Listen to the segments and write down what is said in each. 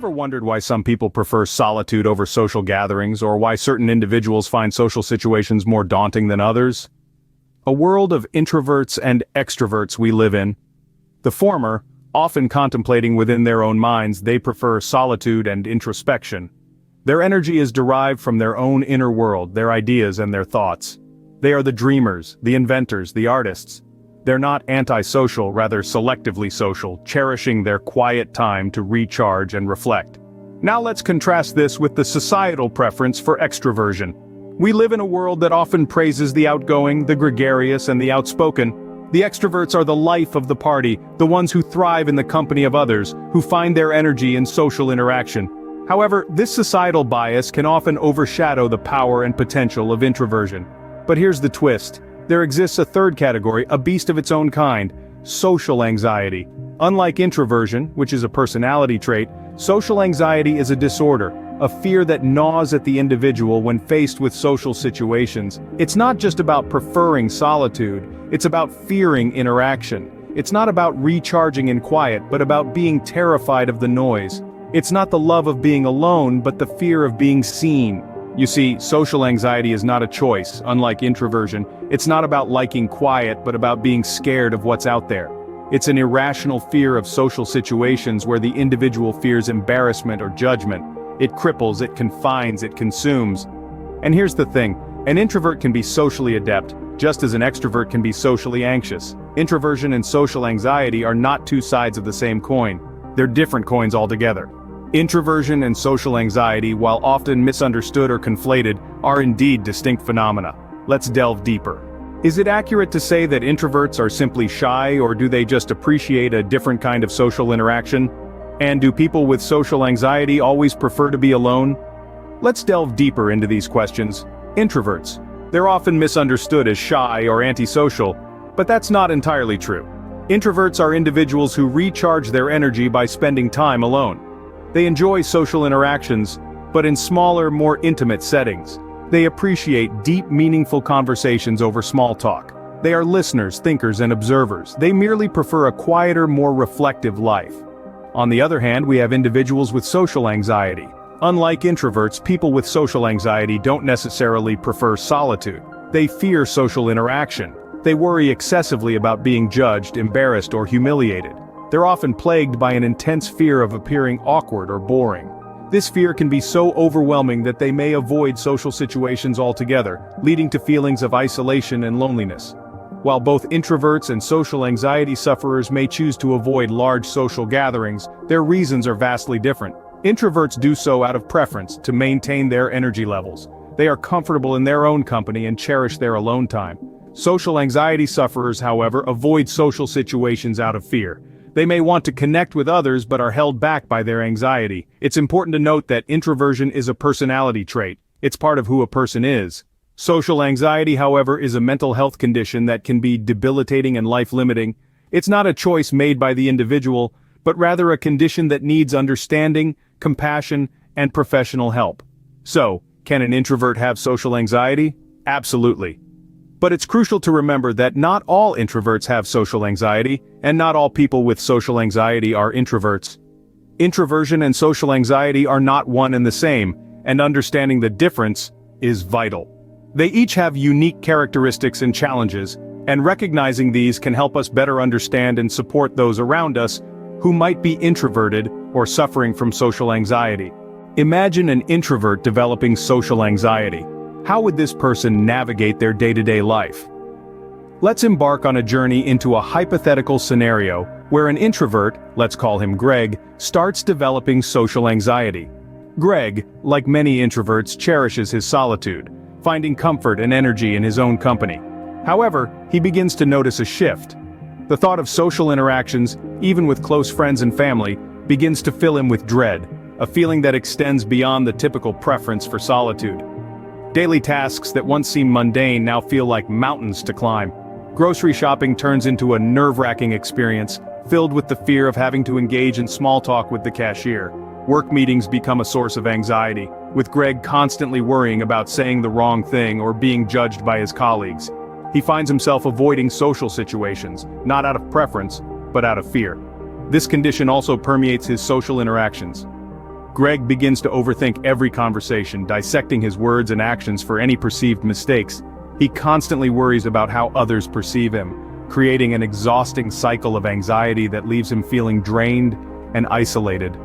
ever wondered why some people prefer solitude over social gatherings, or why certain individuals find social situations more daunting than others? A world of introverts and extroverts we live in. The former, often contemplating within their own minds, they prefer solitude and introspection. Their energy is derived from their own inner world, their ideas and their thoughts. They are the dreamers, the inventors, the artists. They're not antisocial, rather selectively social, cherishing their quiet time to recharge and reflect. Now let's contrast this with the societal preference for extroversion. We live in a world that often praises the outgoing, the gregarious, and the outspoken. The extroverts are the life of the party, the ones who thrive in the company of others, who find their energy in social interaction. However, this societal bias can often overshadow the power and potential of introversion. But here's the twist. There exists a third category, a beast of its own kind: social anxiety. Unlike introversion, which is a personality trait, social anxiety is a disorder, a fear that gnaws at the individual when faced with social situations. It's not just about preferring solitude, it's about fearing interaction. It's not about recharging in quiet, but about being terrified of the noise. It's not the love of being alone, but the fear of being seen. You see, social anxiety is not a choice, unlike introversion. It's not about liking quiet, but about being scared of what's out there. It's an irrational fear of social situations where the individual fears embarrassment or judgment. It cripples, it confines, it consumes. And here's the thing, an introvert can be socially adept, just as an extrovert can be socially anxious. Introversion and social anxiety are not two sides of the same coin. They're different coins altogether. Introversion and social anxiety, while often misunderstood or conflated, are indeed distinct phenomena. Let's delve deeper. Is it accurate to say that introverts are simply shy, or do they just appreciate a different kind of social interaction? And do people with social anxiety always prefer to be alone? Let's delve deeper into these questions. Introverts. They're often misunderstood as shy or antisocial, but that's not entirely true. Introverts are individuals who recharge their energy by spending time alone. They enjoy social interactions, but in smaller, more intimate settings. They appreciate deep, meaningful conversations over small talk. They are listeners, thinkers, and observers. They merely prefer a quieter, more reflective life. On the other hand, we have individuals with social anxiety. Unlike introverts, people with social anxiety don't necessarily prefer solitude. They fear social interaction. They worry excessively about being judged, embarrassed, or humiliated. They're often plagued by an intense fear of appearing awkward or boring. This fear can be so overwhelming that they may avoid social situations altogether, leading to feelings of isolation and loneliness. While both introverts and social anxiety sufferers may choose to avoid large social gatherings, their reasons are vastly different. Introverts do so out of preference, to maintain their energy levels. They are comfortable in their own company and cherish their alone time. Social anxiety sufferers, however, avoid social situations out of fear. They may want to connect with others but are held back by their anxiety. It's important to note that introversion is a personality trait. It's part of who a person is. Social anxiety, however, is a mental health condition that can be debilitating and life-limiting. It's not a choice made by the individual, but rather a condition that needs understanding, compassion, and professional help. So, can an introvert have social anxiety? Absolutely. But it's crucial to remember that not all introverts have social anxiety, and not all people with social anxiety are introverts. Introversion and social anxiety are not one and the same, and understanding the difference is vital. They each have unique characteristics and challenges, and recognizing these can help us better understand and support those around us who might be introverted or suffering from social anxiety. Imagine an introvert developing social anxiety. How would this person navigate their day-to-day life? Let's embark on a journey into a hypothetical scenario where an introvert, let's call him Greg, starts developing social anxiety. Greg, like many introverts, cherishes his solitude, finding comfort and energy in his own company. However, he begins to notice a shift. The thought of social interactions, even with close friends and family, begins to fill him with dread, a feeling that extends beyond the typical preference for solitude. Daily tasks that once seemed mundane now feel like mountains to climb. Grocery shopping turns into a nerve-wracking experience, filled with the fear of having to engage in small talk with the cashier. Work meetings become a source of anxiety, with Greg constantly worrying about saying the wrong thing or being judged by his colleagues. He finds himself avoiding social situations, not out of preference, but out of fear. This condition also permeates his social interactions. Greg begins to overthink every conversation, dissecting his words and actions for any perceived mistakes. He constantly worries about how others perceive him, creating an exhausting cycle of anxiety that leaves him feeling drained and isolated.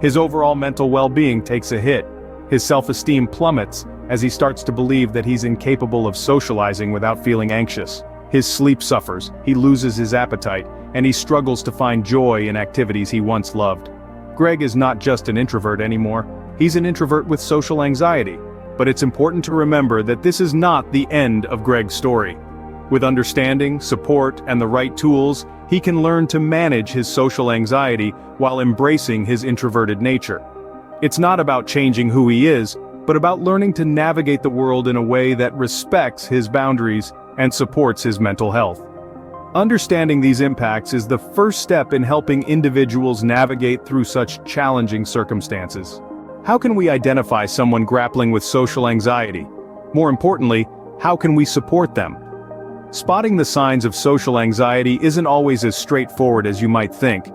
His overall mental well-being takes a hit. His self-esteem plummets as he starts to believe that he's incapable of socializing without feeling anxious. His sleep suffers, he loses his appetite, and he struggles to find joy in activities he once loved. Greg is not just an introvert anymore, he's an introvert with social anxiety. But it's important to remember that this is not the end of Greg's story. With understanding, support, and the right tools, he can learn to manage his social anxiety while embracing his introverted nature. It's not about changing who he is, but about learning to navigate the world in a way that respects his boundaries and supports his mental health. Understanding these impacts is the first step in helping individuals navigate through such challenging circumstances. How can we identify someone grappling with social anxiety? More importantly, how can we support them? Spotting the signs of social anxiety isn't always as straightforward as you might think.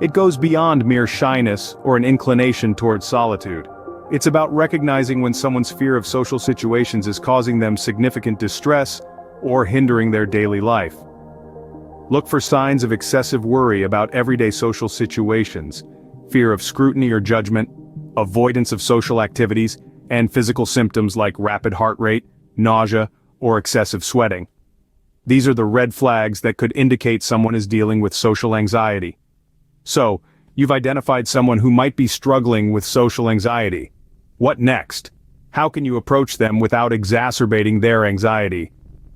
It goes beyond mere shyness or an inclination towards solitude. It's about recognizing when someone's fear of social situations is causing them significant distress or hindering their daily life. Look for signs of excessive worry about everyday social situations, fear of scrutiny or judgment, avoidance of social activities, and physical symptoms like rapid heart rate, nausea, or excessive sweating. These are the red flags that could indicate someone is dealing with social anxiety. So, you've identified someone who might be struggling with social anxiety. What next? How can you approach them without exacerbating their anxiety?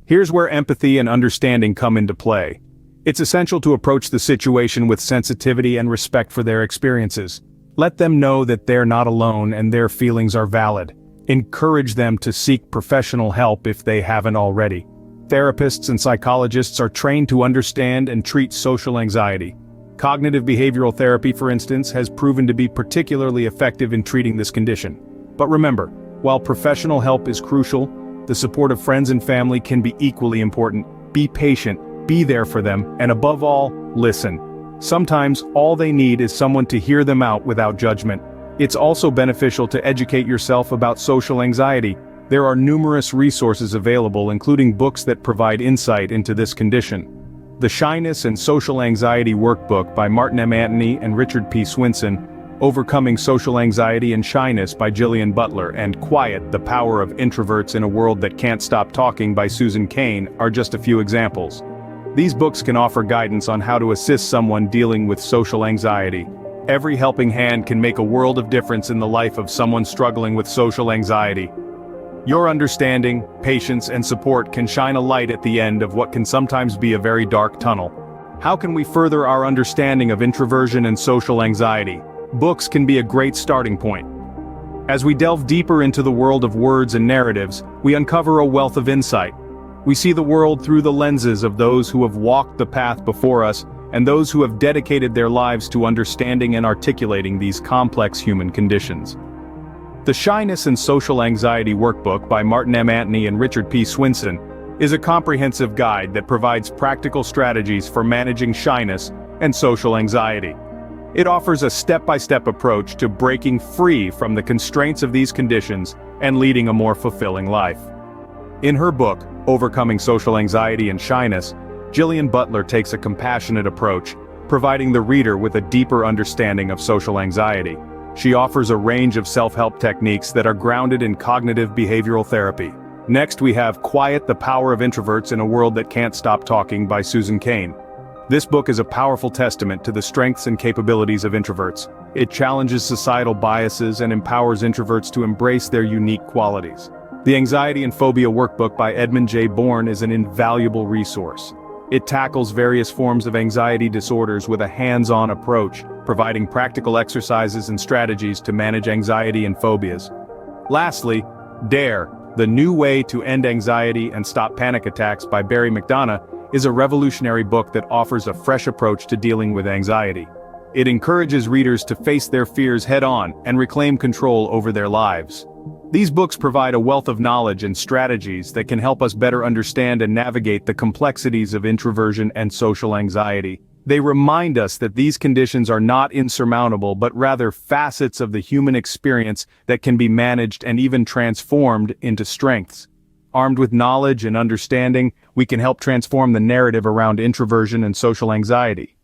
Here's where empathy and understanding come into play. It's essential to approach the situation with sensitivity and respect for their experiences. Let them know that they're not alone and their feelings are valid. Encourage them to seek professional help if they haven't already. Therapists and psychologists are trained to understand and treat social anxiety. Cognitive behavioral therapy, for instance, has proven to be particularly effective in treating this condition. But remember, while professional help is crucial, the support of friends and family can be equally important. Be patient, be there for them, and above all, listen. Sometimes all they need is someone to hear them out without judgment. It's also beneficial to educate yourself about social anxiety. There are numerous resources available, including books that provide insight into this condition. The Shyness and Social Anxiety Workbook by Martin M. Antony and Richard P. Swinson, Overcoming Social Anxiety and Shyness by Jillian Butler, and Quiet, the Power of Introverts in a World That Can't Stop Talking by Susan Cain are just a few examples. These books can offer guidance on how to assist someone dealing with social anxiety. Every helping hand can make a world of difference in the life of someone struggling with social anxiety. Your understanding, patience, and support can shine a light at the end of what can sometimes be a very dark tunnel. How can we further our understanding of introversion and social anxiety? Books can be a great starting point. As we delve deeper into the world of words and narratives, we uncover a wealth of insight. We see the world through the lenses of those who have walked the path before us and those who have dedicated their lives to understanding and articulating these complex human conditions. The Shyness and Social Anxiety Workbook by Martin M. Antony and Richard P. Swinson is a comprehensive guide that provides practical strategies for managing shyness and social anxiety. It offers a step-by-step approach to breaking free from the constraints of these conditions and leading a more fulfilling life. In her book, Overcoming Social Anxiety and Shyness, Jillian Butler takes a compassionate approach, providing the reader with a deeper understanding of social anxiety. She offers a range of self-help techniques that are grounded in cognitive behavioral therapy. Next we have Quiet, the Power of Introverts in a World That Can't Stop Talking by Susan Cain. This book is a powerful testament to the strengths and capabilities of introverts. It challenges societal biases and empowers introverts to embrace their unique qualities. The Anxiety and Phobia Workbook by Edmund J. Bourne is an invaluable resource. It tackles various forms of anxiety disorders with a hands-on approach, providing practical exercises and strategies to manage anxiety and phobias. Lastly, Dare, The New Way to End Anxiety and Stop Panic Attacks by Barry McDonough is a revolutionary book that offers a fresh approach to dealing with anxiety. It encourages readers to face their fears head-on and reclaim control over their lives. These books provide a wealth of knowledge and strategies that can help us better understand and navigate the complexities of introversion and social anxiety. They remind us that these conditions are not insurmountable but rather facets of the human experience that can be managed and even transformed into strengths. Armed with knowledge and understanding, we can help transform the narrative around introversion and social anxiety.